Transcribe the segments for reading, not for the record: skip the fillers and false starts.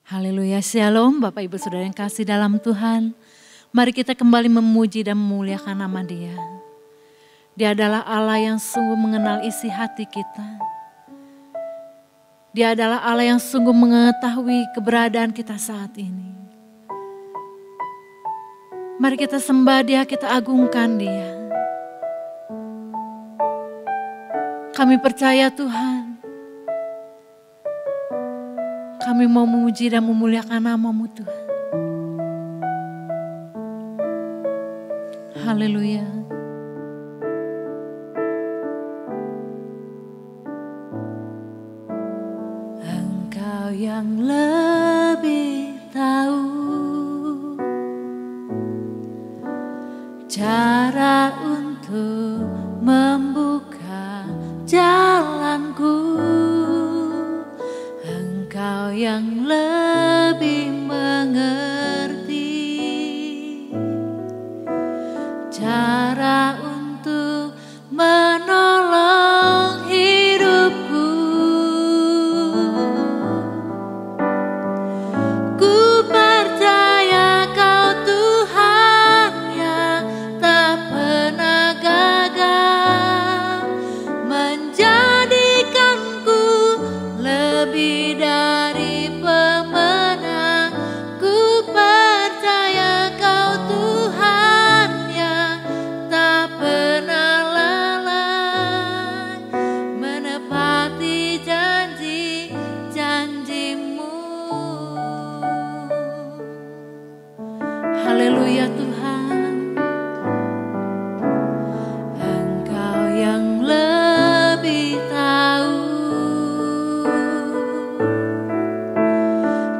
Haleluya, shalom Bapak Ibu Saudara yang kasih dalam Tuhan. Mari kita kembali memuji dan memuliakan nama Dia. Dia adalah Allah yang sungguh mengenal isi hati kita. Dia adalah Allah yang sungguh mengetahui keberadaan kita saat ini. Mari kita sembah Dia, kita agungkan Dia. Kami percaya Tuhan, kami mau memuji dan memuliakan nama-Mu Tuhan. Haleluya. Engkau yang lebih tahu cara untuk membuka jalanku. Engkau yang lebih mengerti cara untuk menolong hidupku. Ku percaya Kau Tuhan yang tak pernah gagal menjadikanku lebih dari pemenang. Ku percaya Kau Tuhan yang tak pernah lalai menepati janji-janji-Mu. Haleluya Tuhan. Engkau yang lebih tahu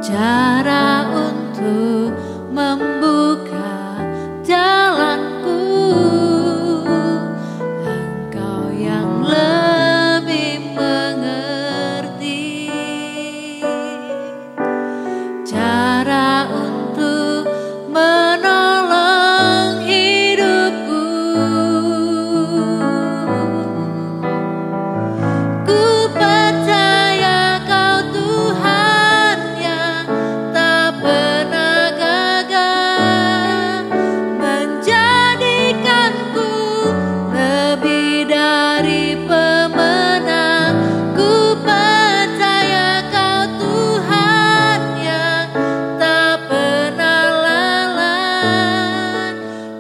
cara untuk membuka jalanku. Engkau yang lebih mengerti cara untuk menolong hidupku. Ku percaya Kau Tuhan yang tak pernah gagal menjadikanku lebih dari pemenang. Ku percaya Kau Tuhan yang tak pernah lalai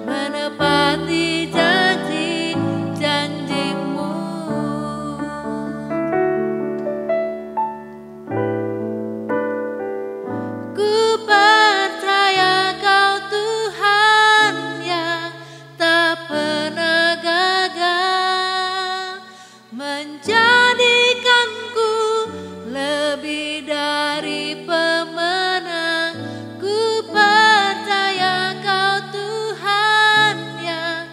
menepati janji-janji-Mu. Ku percaya Kau Tuhan yang tak pernah gagal menjadikanku lebih dari pemenang. Ku percaya Kau Tuhan yang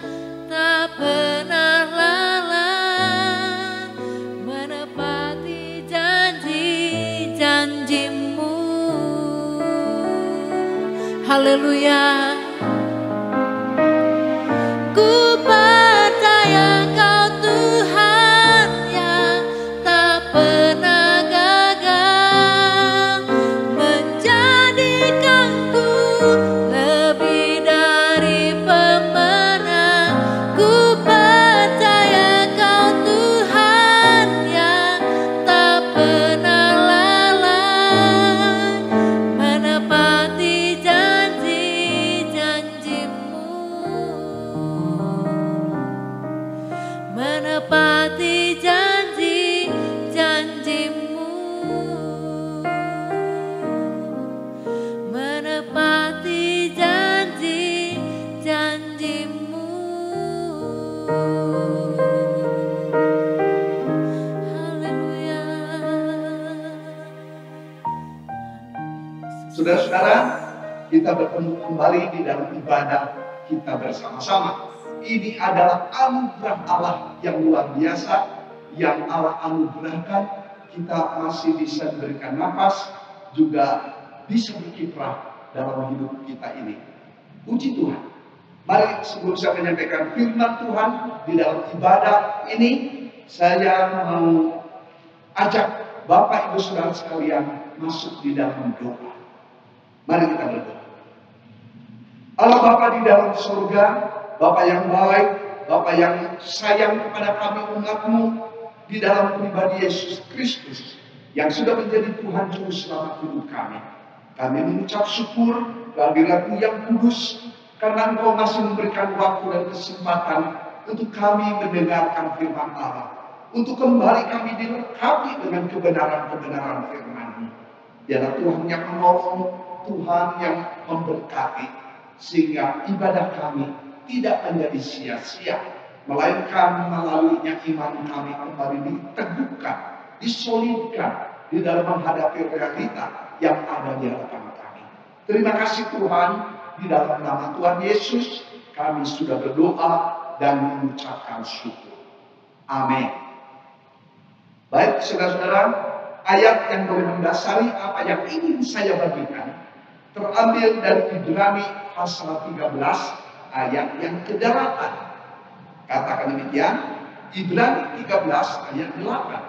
tak pernah lalai menepati janji-janji-Mu. Haleluya. Ku percaya Kau Tuhan yang tak pernah gagal menjadikanku lebih dari pemenang. Ku percaya Kau Tuhan yang tak pernah lalai menepati janji-janji-Mu. Menepati janji-janji-Mu. Menepati janji-janji-Mu. Haleluya. Saudara-saudara, kita bertemu kembali di dalam ibadah kita bersama-sama. Ini adalah anugerah Allah yang luar biasa, yang Allah anugerahkan. Kita masih bisa diberikan nafas, juga bisa berkiprah dalam hidup kita ini. Puji Tuhan. Mari sebelum saya menyampaikan firman Tuhan di dalam ibadah ini, saya mau ajak Bapak Ibu Saudara sekalian masuk di dalam doa. Mari kita berdoa. Allah Bapa di dalam surga, Bapa yang baik, Bapa yang sayang kepada kami umat-Mu, di dalam pribadi Yesus Kristus yang sudah menjadi Tuhan Juru Selamat hidup kami. Kami mengucap syukur kehadirat-Mu yang kudus, karena Engkau masih memberikan waktu dan kesempatan untuk kami mendengarkan firman Allah, untuk kembali kami dilengkapi dengan kebenaran-kebenaran firman-Mu. Biarlah Tuhan yang menolong, Tuhan yang memberkati, sehingga ibadah kami tidak menjadi sia-sia, melainkan melaluinya iman kami kembali diteguhkan, disolidkan di dalam menghadapi realita yang ada di hadapan kami. Terima kasih Tuhan, di dalam nama Tuhan Yesus kami sudah berdoa dan mengucapkan syukur. Amin. Baik saudara-saudara, ayat yang boleh mendasari apa yang ingin saya bagikan terambil dari Ibrani pasal 13 ayat yang ke-8. Katakan demikian, Ibrani 13 ayat 8.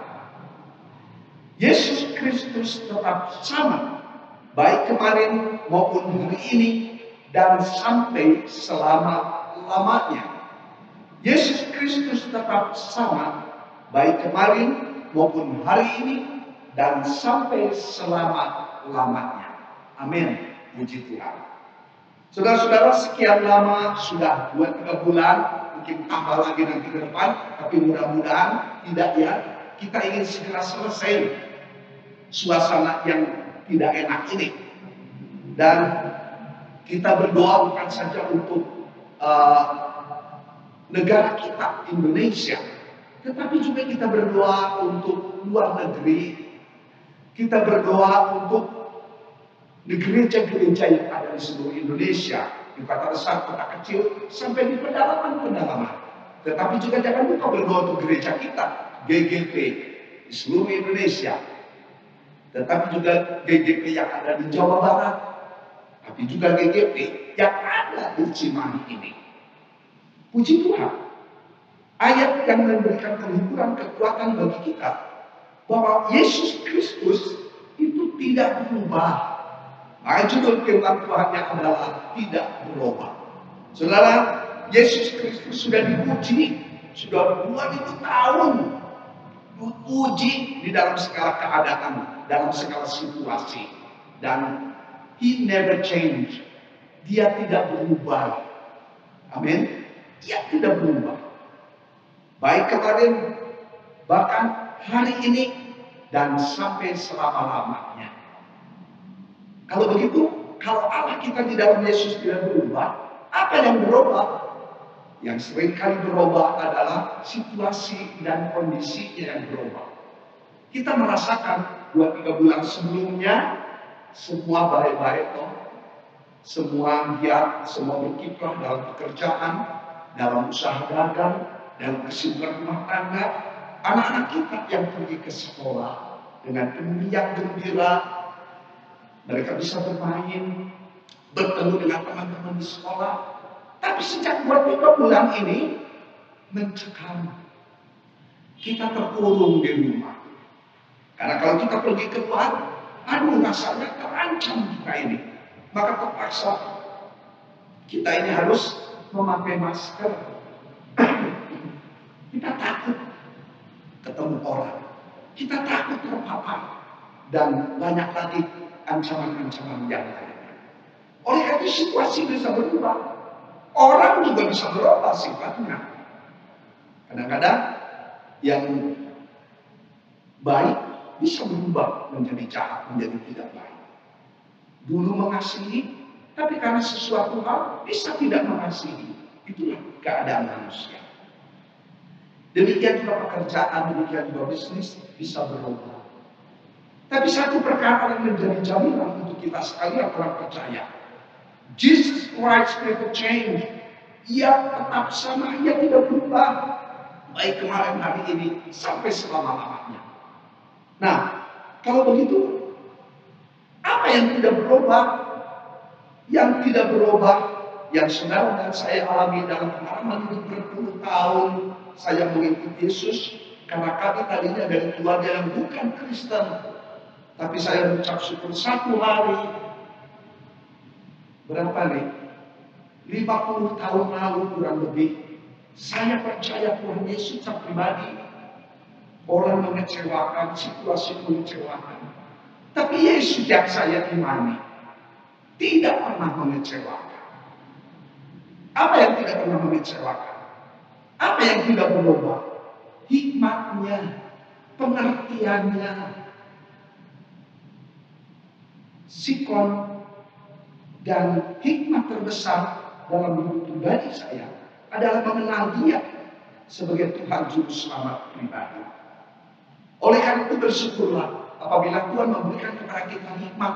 Yesus Kristus tetap sama, baik kemarin maupun hari ini dan sampai selama-lamanya. Yesus Kristus tetap sama, baik kemarin maupun hari ini dan sampai selama-lamanya. Amin. Puji Tuhan. Saudara-saudara, sekian lama, sudah 2-3 bulan, mungkin tambah lagi nanti ke depan, tapi mudah-mudahan tidak ya. Kita ingin segera selesai suasana yang tidak enak ini. Dan kita berdoa bukan saja untuk negara kita, Indonesia, tetapi juga kita berdoa untuk luar negeri. Kita berdoa untuk di gereja-gereja yang ada di seluruh Indonesia, di kota besar, kota kecil, sampai di pedalaman-pedalaman. Tetapi juga jangan lupa berdoa untuk gereja kita, GGP, di seluruh Indonesia. Tetapi juga GGP yang ada di Jawa Barat, tapi juga GGP yang ada di Cimahi ini. Puji Tuhan, ayat yang memberikan penghiburan kekuatan bagi kita, bahwa Yesus Kristus itu tidak berubah. Maka judul firman Tuhannya adalah tidak berubah. Saudara, Yesus Kristus sudah dipuji, sudah 2000 tahun dipuji di dalam segala keadaan, dalam segala situasi, dan He never change. Dia tidak berubah. Amin. Dia tidak berubah. Baik kemarin, bahkan hari ini, dan sampai selama-lamanya. Kalau begitu, kalau Allah kita di dalam Yesus tidak berubah, apa yang berubah? Yang sering kali berubah adalah situasi dan kondisinya yang berubah. Kita merasakan 2-3 bulan sebelumnya, semua baik-baik toh. Semua giat, semua berkiprah dalam pekerjaan, dalam usaha dagang, dalam kesibukan rumah tangga. Anak-anak kita yang pergi ke sekolah dengan penuh yang gembira. Mereka bisa bermain, bertemu dengan teman-teman di sekolah. Tapi sejak 2-3 bulan ini, mencekam. Kita terkurung di rumah. Karena kalau kita pergi keluar, aduh rasanya terancam kita ini. Maka terpaksa kita ini harus memakai masker. Kita takut ketemu orang. Kita takut terpapar. Dan banyak lagi ancaman-ancaman yang lainnya. Oleh karena situasi bisa berubah. Orang juga bisa berubah sifatnya. Kadang-kadang yang baik bisa berubah menjadi jahat, menjadi tidak baik. Dulu mengasihi, tapi karena sesuatu hal bisa tidak mengasihi. Itulah keadaan manusia. Demikian juga pekerjaan, demikian juga bisnis bisa berubah. Tapi satu perkara yang menjadi jaminan untuk kita sekalian orang percaya. Jesus Christ never change. Ia tetap sama, ia tidak berubah. Baik kemarin, hari ini, sampai selama-lamanya. Nah, kalau begitu, apa yang tidak berubah? Yang tidak berubah, yang saudara dan saya alami dalam pengalaman hidup berpuluh tahun, saya mengikuti Yesus, karena kami tadinya dari keluarga yang bukan Kristen. Tapi saya mengucap syukur satu hari, Berapa nih? 50 tahun lalu kurang lebih, saya percaya Tuhan Yesus secara pribadi. Orang mengecewakan, situasi mengecewakan. Tapi Yesus yang saya imani tidak pernah mengecewakan. Apa yang tidak pernah mengecewakan? Apa yang tidak berubah? Hikmatnya, pengertiannya. Sikon dan hikmat terbesar dalam hidup pribadi saya adalah mengenal Dia sebagai Tuhan Juru Selamat pribadi. Oleh karena itu bersyukurlah apabila Tuhan memberikan kepada kita hikmat,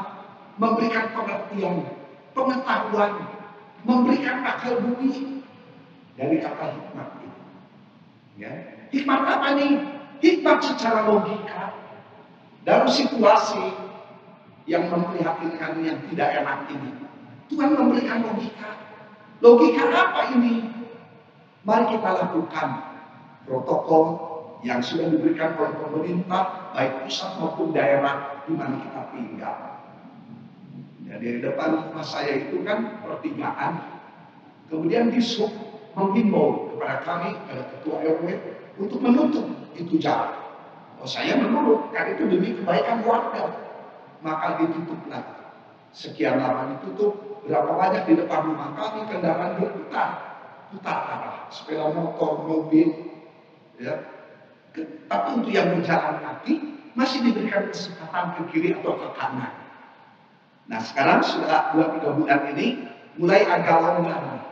memberikan pengertian, pengetahuan, memberikan akal budi dari kata hikmat itu. Ya. Hikmat apa nih? Hikmat secara logika dalam situasi yang memprihatinkan, yang tidak enak ini. Tuhan memberikan logika. Logika apa ini? Mari kita lakukan protokol yang sudah diberikan oleh pemerintah, baik pusat maupun daerah di mana kita tinggal. Ya, di depan rumah saya itu kan pertigaan. Kemudian dishub menghimbau kepada kami, kepada ketua RW, untuk menutup itu jalan. Oh, saya menurut, karena itu demi kebaikan warga. Maka ditutuplah. Sekian lama ditutup, berapa banyak di depan rumah kami kendaraan berputar arah, sepeda motor, mobil, ya. Tapi untuk yang berjalan kaki masih diberikan kesempatan ke kiri atau ke kanan. Nah sekarang sudah 2-3 bulan ini mulai agak longgar.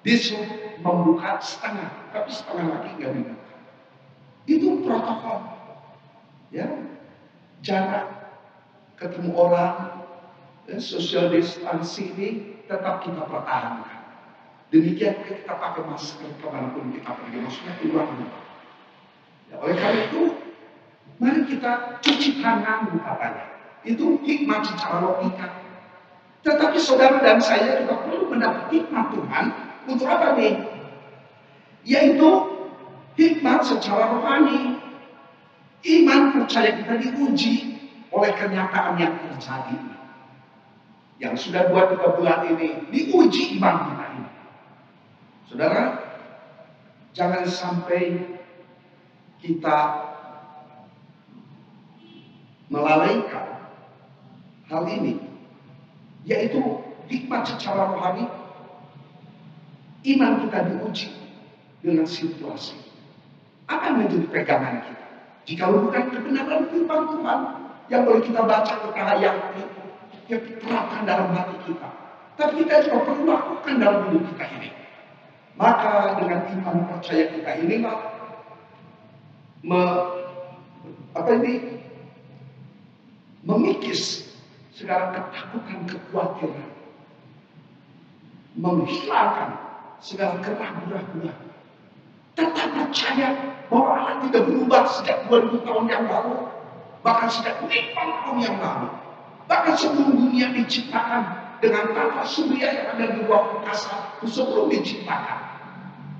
Dishub membuka setengah, tapi setengah lagi nggak dibuka. Itu protokol, ya, jarak, ketemu orang, dan social distancing ini tetap kita pertahankan. Demikian kita pakai masker kemanapun kita pergi, maksudnya keluar rumah. Ya, oleh karena itu, mari kita cuci tangan katanya. Itu hikmat secara logika. Tetapi saudara dan saya juga perlu mendapat hikmat Tuhan untuk apa nih? Yaitu hikmat secara rohani. Iman percaya kita diuji oleh kenyataan yang terjadi. Yang sudah 2-3 bulan ini diuji iman kita ini. Saudara, jangan sampai kita melalaikan hal ini, yaitu hikmat secara rohani. Iman kita diuji dengan situasi. Apa yang menjadi pegangan kita? Jika bukan kebenaran firman Tuhan yang boleh kita baca, kita hayati, yang diterapkan dalam hati kita, tapi kita juga perlu lakukan dalam hidup kita ini. Maka dengan iman percaya kita inilah memikis segala ketakutan, kekhawatiran, menghilangkan segala keraguan-raguan. Tetap percaya bahwa Allah tidak berubah sejak 2000 tahun yang lalu, bahkan sejak 50 tahun yang lalu, bahkan sebelum dunia diciptakan dengan tata surya yang ada di ruang angkasa sebelum diciptakan.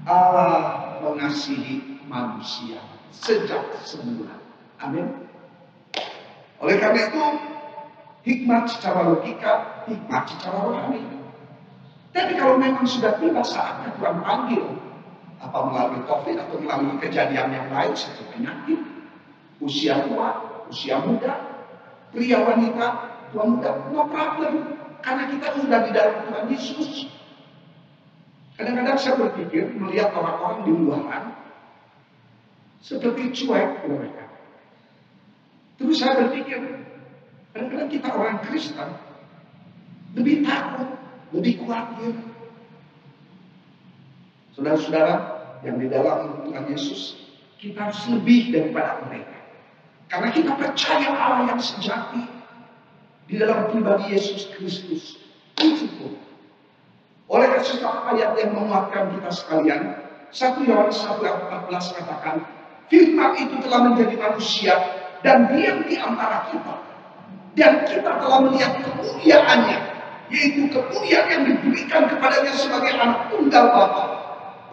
Allah mengasihi manusia sejak semula. Amin. Oleh karena itu, hikmat secara logika, hikmat secara rohani. Tapi kalau memang sudah tiba saatnya Tuhan panggil, apa melalui COVID atau melalui kejadian yang lain seperti penyakit, usia tua, usia muda, pria wanita, tua muda, no problem. Karena kita sudah di dalam Tuhan Yesus. Kadang-kadang saya berpikir melihat orang-orang di luaran seperti cuek mereka. Terus saya berpikir, kadang-kadang kita orang Kristen lebih takut, lebih khawatir. Saudara-saudara yang di dalam Tuhan Yesus, kita harus lebih daripada mereka. Karena kita percaya Allah yang sejati di dalam pribadi Yesus Kristus. Itu oleh karena ayat yang menguatkan kita sekalian, 1 Yohanes 1:14 katakan, firman itu telah menjadi manusia dan diam di antara kita. Dan kita telah melihat kemuliaannya, yaitu kemuliaan yang diberikan kepadanya sebagai anak tunggal Bapa,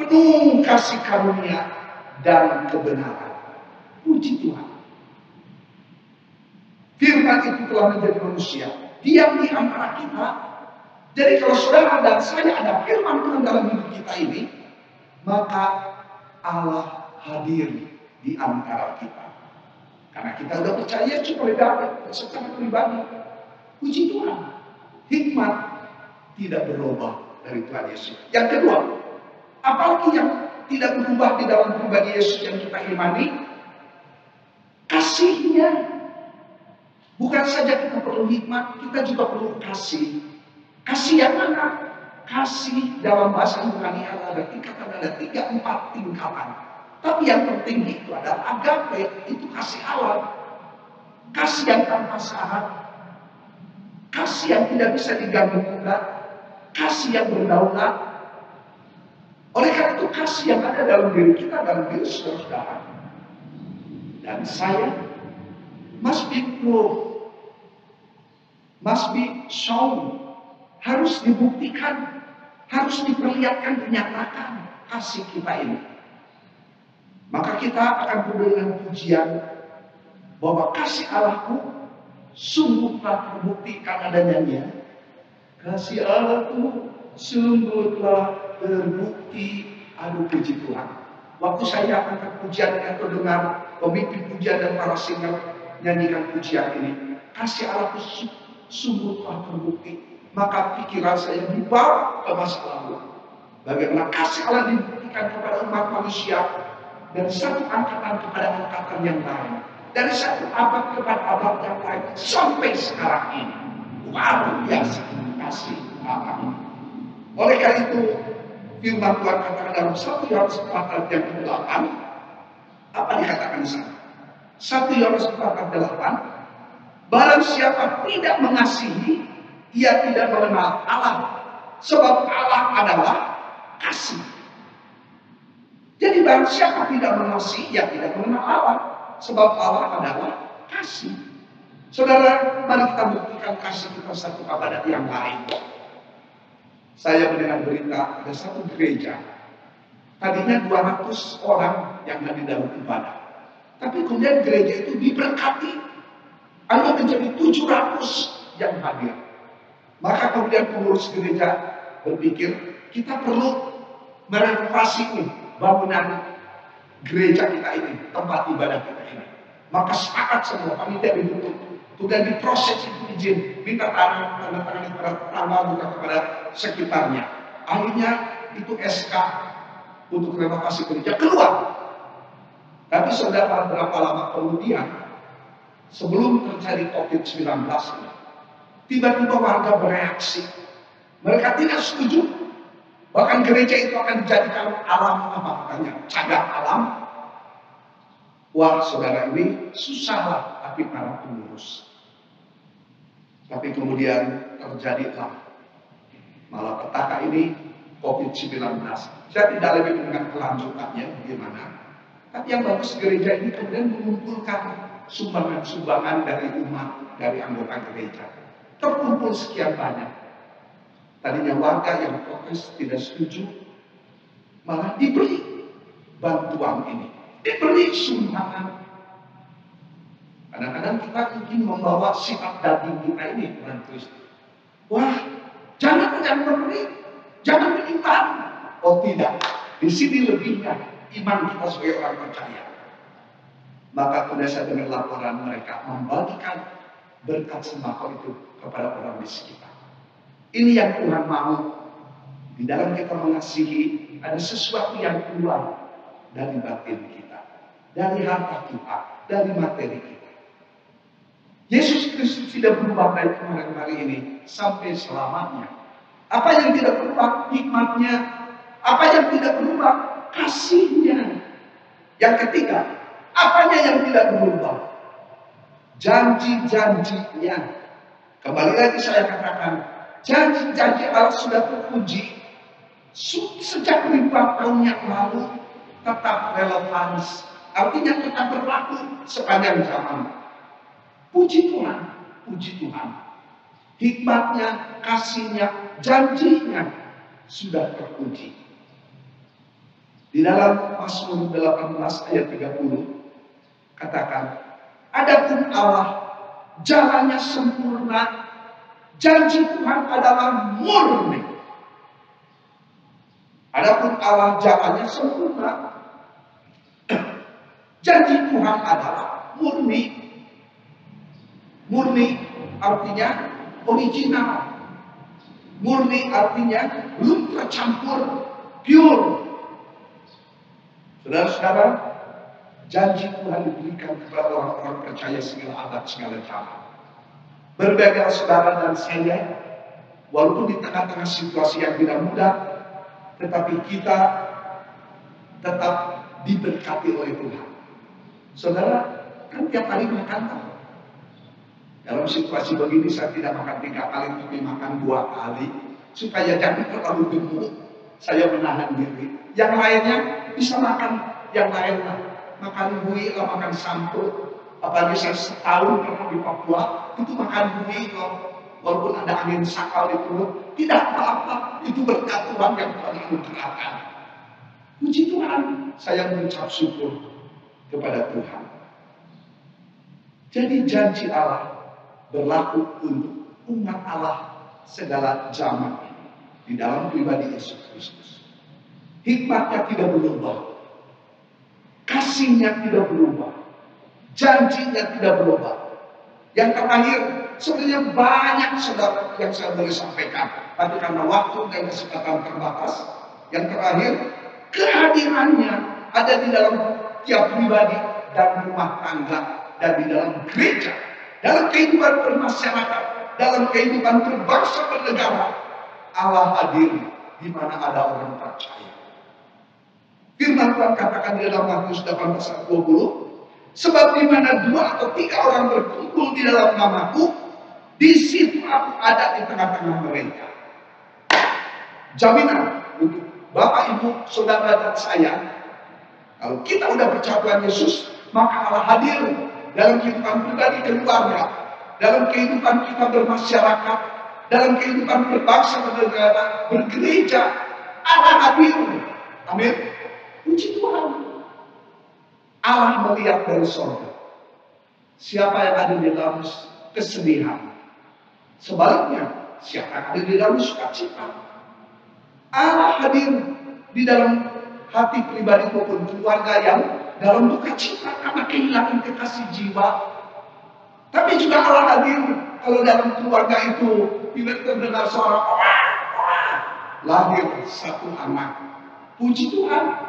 penuh kasih karunia dan kebenaran. Puji Tuhan. Firman itu telah menjadi manusia, diam di antara kita, Jadi kalau saudara dan saya ada firman Tuhan dalam hidup kita ini, maka Allah hadir di antara kita. Karena kita sudah percaya kepada David secara pribadi. Puji Tuhan, hikmat tidak berubah dari Tuhan Yesus. Yang kedua, apalagi yang tidak berubah di dalam pribadi Yesus yang kita imani, kasihnya. Bukan saja kita perlu hikmat, kita juga perlu kasih. Kasih yang mana? Kasih dalam bahasa Yunani ada tingkatan, ada 3-4 tingkatan. Tapi yang penting itu adalah agape, itu kasih Allah. Kasih yang tanpa syarat. Kasih yang tidak bisa diganggu-gugat. Kasih yang berdaulat. Oleh karena itu kasih yang ada dalam diri kita, dalam diri saudara dan saya, must be proved, must be shown, harus dibuktikan, harus diperlihatkan, dinyatakan kasih kita ini. Maka kita akan berdoa dengan pujian bahwa kasih Allahku sungguh telah terbukti karena adanya. Kasih Allahku sungguh telah terbukti. Aduh, puji Tuhan. Waktu saya angkat pujian atau dengar pemimpin pujian dan para singer nyanyikan pujian ini, kasih Allahku sungguh telah terbukti. Maka pikiran saya dibawa ke masa lalu. Bagaimana kasih Allah dibuktikan kepada umat manusia dari satu angkatan kepada angkatan yang lain, dari satu abad kepada abad yang lain sampai sekarang ini. Luar biasa kasih Allah. Oleh karena itu firman Tuhan katakan dalam 1 Yohanes 4 ayat yang ke-8, apa dikatakan di sana? 1 Yohanes 4 ayat 8, barang siapa tidak mengasihi, ia tidak mengenal Allah, sebab Allah adalah kasih. Jadi barang siapa tidak mengasihi, ia tidak mengenal Allah, sebab Allah adalah kasih. Saudara, mari kita buktikan kasih kita satu kepada yang lain. Saya mendengar berita ada satu gereja, tadinya 200 orang yang hadir dalam ibadah, tapi kemudian gereja itu diberkati, ada menjadi 700 yang hadir. Maka kemudian pengurus gereja berpikir, kita perlu merenovasi bangunan gereja kita ini, tempat ibadah kita ini. Maka sepakat semua panitia dibentuk, kemudian diproses izin, minta tanda tangan kepada tetangga, minta kepada sekitarnya. Akhirnya itu SK untuk renovasi gereja keluar. Tapi saudara, berapa lama kemudian, sebelum terjadi COVID-19 ini, tiba-tiba warga bereaksi. Mereka tidak setuju. Bahkan gereja itu akan dijadikan alam, apa katanya, cagar alam. Wah, saudara, ini susahlah hati para pengurus. Tapi kemudian terjadilah malah petaka ini COVID-19. Saya tidak lebih mendengar kelanjutannya bagaimana. Tapi yang bagus, gereja ini kemudian mengumpulkan sumbangan-sumbangan dari umat, dari anggota gereja. Terkumpul sekian banyak. Tadinya warga yang protes tidak setuju, malah diberi bantuan ini, diberi sumbangan. Kadang-kadang kita ingin membawa sifat daging kita ini, orang Kristen. Wah, jangan memberi, jangan beriman. Oh tidak, di sini lebihnya iman kita sebagai orang percaya. Maka kemudian saya dengar laporan mereka membagikan berkat sembako itu kepada orang di sekitar. Ini yang Tuhan mau. Di dalam kita mengasihi, ada sesuatu yang keluar dari batin kita, dari harta kita, dari materi kita. Yesus Kristus tidak berubah dari kemarin hari ini sampai selamanya. Apa yang tidak berubah? Hikmatnya. Apa yang tidak berubah? Kasihnya. Yang ketiga, apanya yang tidak berubah? Janji-janjinya. Kembali lagi saya katakan, janji-janji Allah sudah teruji sejak ribuan tahun yang lalu, tetap relevan, artinya tetap berlaku sepanjang zaman. Puji Tuhan, puji Tuhan. Hikmatnya, kasihnya, janjinya sudah teruji. Di dalam Mazmur 18 ayat 30 katakan, adapun Allah jalannya sempurna Janji Tuhan adalah murni. Adapun Allah jalannya sempurna. Janji Tuhan adalah murni. Murni artinya original. Murni artinya belum tercampur, pure. Saudara-saudara, janji Tuhan diberikan kepada orang-orang percaya segala abad, segala zaman. Berbagai saudara dan saya, walaupun di tengah-tengah situasi yang tidak mudah, tetapi kita tetap diberkati oleh Tuhan. Saudara, kan tiap hari makan kan? Dalam situasi begini saya tidak makan 3 kali, tapi makan 2 kali. Supaya jangan terlalu gemuk, saya menahan diri. Yang lainnya bisa makan yang lainnya. Makan buih, makan sambal. Apalagi saya setahun pernah di Papua, itu makan buih loh. Walaupun ada angin sakal di perut, tidak apa-apa. Itu berkat Tuhan yang Tuhan anugerahkan. Puji Tuhan, saya mengucap syukur kepada Tuhan. Jadi janji Allah berlaku untuk umat Allah segala zaman di dalam pribadi Yesus Kristus. Hikmatnya tidak berubah, kasihnya tidak berubah, janjinya tidak berubah. Yang terakhir, sebenarnya banyak saudara yang saya boleh sampaikan, tapi karena waktu dan kesempatan terbatas. Yang terakhir, kehadirannya ada di dalam tiap pribadi dan rumah tangga dan di dalam gereja, dalam kehidupan bermasyarakat, dalam kehidupan berbangsa bernegara. Allah hadir di mana ada orang percaya. Firman Tuhan katakan di dalam Matius 18:20, sebab di mana 2 atau 3 orang berkumpul di dalam namaku, di situ aku ada di tengah-tengah mereka. Jaminan untuk Bapak, Ibu, Saudara, dan saya, kalau kita udah percaya Tuhan Yesus, maka Allah hadir dalam kehidupan pribadi keluarga, dalam kehidupan kita bermasyarakat, dalam kehidupan berbangsa, bernegara, bergereja. Allah hadir. Amin. Puji Tuhan. Allah melihat dari surga. Siapa yang ada di dalam kesedihan? Sebaliknya, siapa yang ada di dalam sukacita? Allah hadir di dalam hati pribadi maupun keluarga yang dalam duka cita karena kehilangan kekasih jiwa. Tapi juga Allah hadir kalau dalam keluarga itu tidak terdengar suara lahir satu anak. Puji Tuhan.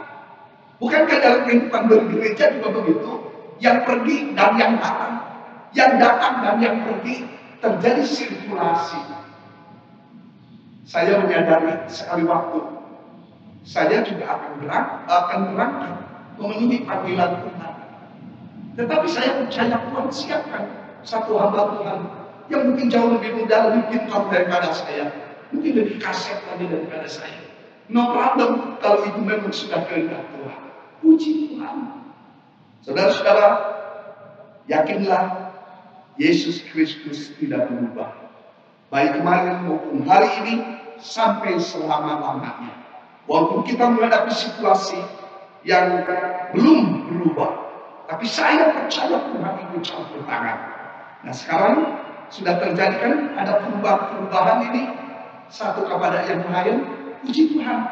Bukankah dalam kehidupan bergereja juga begitu? Yang pergi dan yang datang, yang datang dan yang pergi, terjadi sirkulasi. Saya menyadari sekali waktu saya juga akan berangkat memenuhi panggilan Tuhan. Tetapi saya percaya Tuhan siapkan satu hamba Tuhan yang mungkin jauh lebih muda, lebih pintar daripada saya, mungkin lebih kasih lagi daripada saya. No problem kalau itu memang sudah kehendak Tuhan. Puji Tuhan. Saudara-saudara, yakinlah Yesus Kristus tidak berubah. Baik kemarin maupun hari ini sampai selama-lamanya. Walaupun kita menghadapi situasi yang belum berubah, tapi saya percaya Tuhan itu campur tangan. Nah sekarang sudah terjadi kan ada perubahan ini satu kepada yang lain. Puji Tuhan.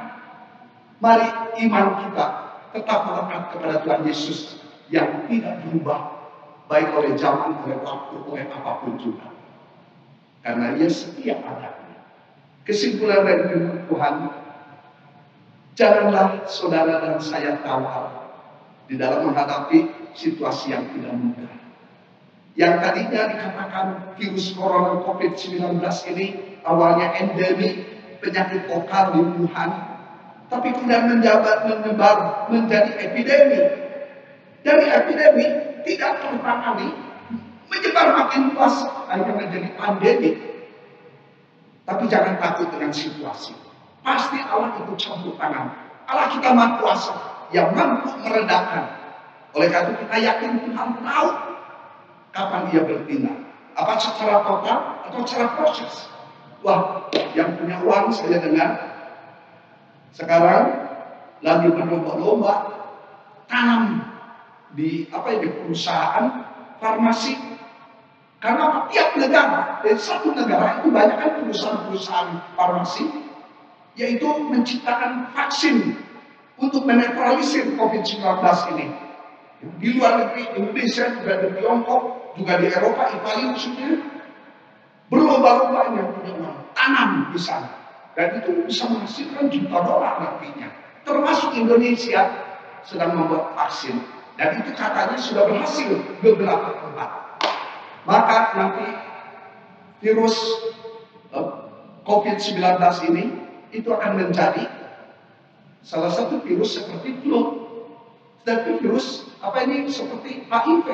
Mari iman kita tetap melekat kepada Tuhan Yesus yang tidak berubah, baik oleh zaman, oleh waktu, oleh apapun juga. Karena Ia setia adanya. Kesimpulan dari firman Tuhan, janganlah saudara dan saya tawar di dalam menghadapi situasi yang tidak mudah. Yang tadinya dikatakan virus corona COVID-19 ini awalnya endemi, penyakit lokal di Wuhan, tapi kemudian menyebar menjadi epidemi. Dari epidemi tidak tertangani, menyebar makin luas, akhirnya menjadi pandemi. Tapi jangan takut dengan situasi. Pasti Allah itu campur tangan. Allah kita maha kuasa yang mampu meredakan. Oleh karena itu kita yakin Tuhan tahu kapan Dia bertindak. Apa secara total atau secara proses. Wah, yang punya uang saya dengar sekarang lagi berlomba-lomba tanam di perusahaan farmasi. Karena tiap negara, dari satu negara itu banyak kan perusahaan-perusahaan farmasi, yaitu menciptakan vaksin untuk menetralisir COVID-19 ini. Di luar negeri, Indonesia, juga di Tiongkok, juga di Eropa, Italia khususnya, berlomba-lomba yang punya uang tanam di sana. Dan itu bisa menghasilkan juta dolar nantinya. Termasuk Indonesia sedang membuat vaksin. Dan itu katanya sudah berhasil beberapa tempat. Maka nanti virus COVID-19 ini itu akan menjadi salah satu virus seperti flu. Tapi virus apa ini seperti HIV.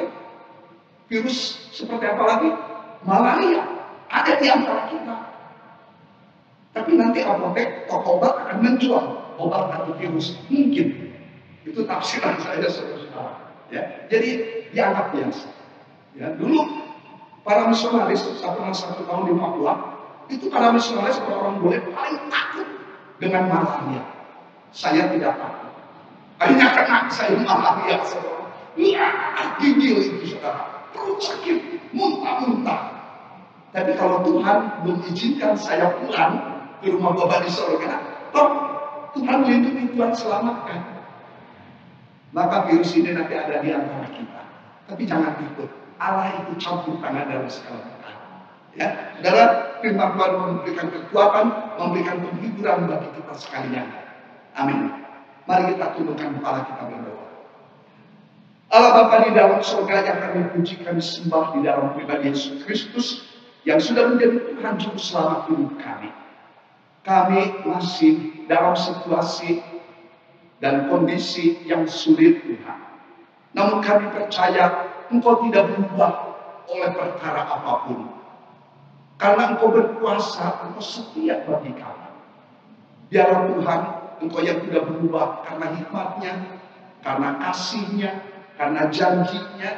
Virus seperti apa lagi? Malaria. Ada di antara kita. Tapi nanti apotek, toko obat akan menjual obat antivirus. Mungkin. Itu tafsiran saya saudara-saudara. Ya. Jadi dianggap biasa. Ya, dulu para misionaris, saya pernah 1 tahun di Papua, itu para misionaris orang boleh paling takut dengan malaria. Saya tidak takut. Akhirnya kena saya malaria. Iya, gigil itu saudara. Perut sakit, muntah-muntah. Tapi kalau Tuhan belum izinkan saya pulang ke rumah Bapa di surga, toh Tuhan melindungi, Tuhan selamatkan. Maka virus ini nanti ada di antara kita. Tapi jangan takut. Allah itu campur tangan dalam segala perkara. Ya, saudara, firman Tuhan memberikan kekuatan, memberikan penghiburan bagi kita sekalian. Amin. Mari kita tundukkan kepala kita berdoa. Allah Bapa di dalam surga yang kami puji, kami sembah di dalam pribadi Yesus Kristus yang sudah menjadi Tuhan Juru Selamat hidup kami. Kami masih dalam situasi dan kondisi yang sulit Tuhan. Namun kami percaya Engkau tidak berubah oleh perkara apapun. Karena Engkau berkuasa, Engkau setia bagi kami. Biarlah Tuhan, Engkau yang tidak berubah karena hikmat-Nya, karena kasih-Nya, karena janji-Nya.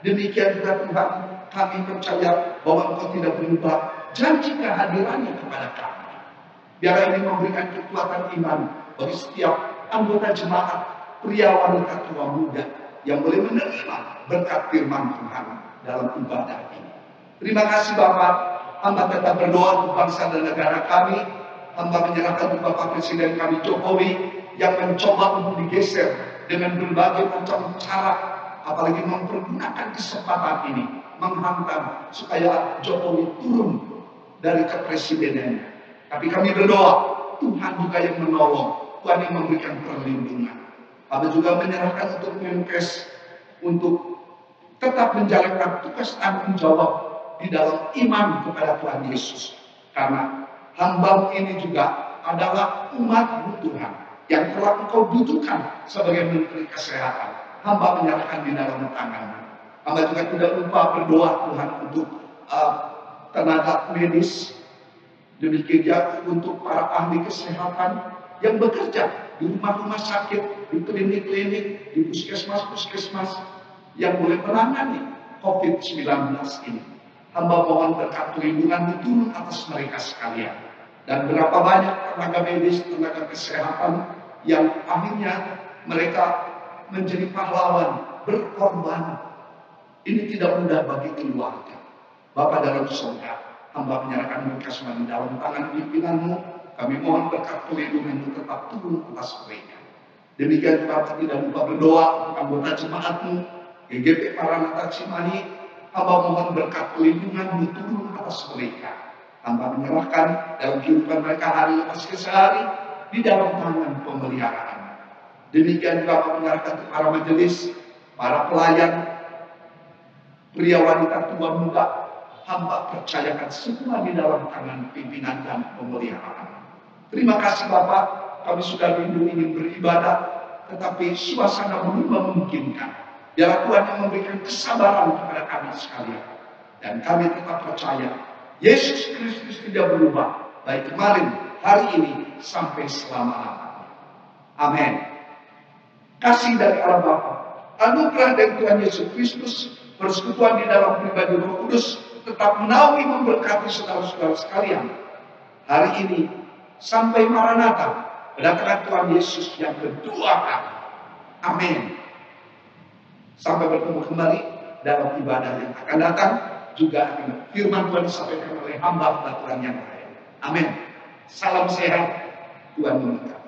Demikian juga Tuhan, kami percaya bahwa Engkau tidak berubah janji kehadiran-Nya kepada kami. Biarlah ini memberikan kekuatan iman bagi setiap anggota jemaat, pria, wanita, tua, muda, yang boleh menerima berkat firman Tuhan dalam ibadah ini. Terima kasih Bapak, hamba tetap berdoa untuk bangsa dan negara kami. Hamba menyerahkan untuk Bapak Presiden kami Jokowi yang mencoba untuk digeser dengan berbagai macam cara, apalagi mempergunakan kesempatan ini menghantam supaya Jokowi turun dari kepresidenannya. Tapi kami berdoa, Tuhan juga yang menolong, Tuhan yang memberikan perlindungan. Kami juga menyerahkan untuk Menkes untuk tetap menjalankan tugas tanggung jawab di dalam iman kepada Tuhan Yesus. Karena hamba ini juga adalah umat Tuhan yang telah Engkau butuhkan sebagai Menteri Kesehatan. Hamba menyerahkan di dalam tangan-Mu. Hamba juga tidak lupa berdoa Tuhan untuk tenaga medis, demikian untuk para ahli kesehatan yang bekerja di rumah-rumah sakit, di klinik-klinik, di puskesmas-puskesmas yang boleh menangani COVID-19 ini. Hamba mohon berkat perlindungan turun atas mereka sekalian. Dan berapa banyak tenaga medis, tenaga kesehatan yang akhirnya mereka menjadi pahlawan, berkorban. Ini tidak mudah bagi keluarga. Bapa dalam surga, hamba menyerahkan mereka semua di dalam tangan pimpinan-Mu. Kami mohon berkat perlindungan-Mu tetap turun atas mereka. Demikian Bapak tidak lupa berdoa untuk anggota jemaat-Mu, GGP Maranatha Cimahi. Hamba mohon berkat perlindungan-Mu turun atas mereka. Hamba menyerahkan dalam kehidupan mereka hari lepas hari di dalam tangan pemeliharaan. Demikian Bapak menyerahkan ke para majelis, para pelayan, pria wanita tua muda. Hamba percayakan semua di dalam tangan pimpinan dan pemeliharaan. Terima kasih Bapak, kami sudah rindu ingin beribadah, tetapi suasana belum memungkinkan. Biarlah Tuhan yang memberikan kesabaran kepada kami sekalian. Dan kami tetap percaya, Yesus Kristus tidak berubah, baik kemarin, hari ini, sampai selama-lamanya. Amin. Kasih dari Allah Bapa, anugerah dari Tuhan Yesus Kristus, persekutuan di dalam pribadi Roh Kudus, tetap menaungi memberkati saudara-saudara sekalian. Hari ini sampai Maranatha, kedatangan Tuhan Yesus yang kedua kali. Amin. Sampai bertemu kembali dalam ibadah yang akan datang. juga firman Tuhan disampaikan oleh hamba Tuhan yang lain. Amin. Salam sehat, Tuhan memberkati.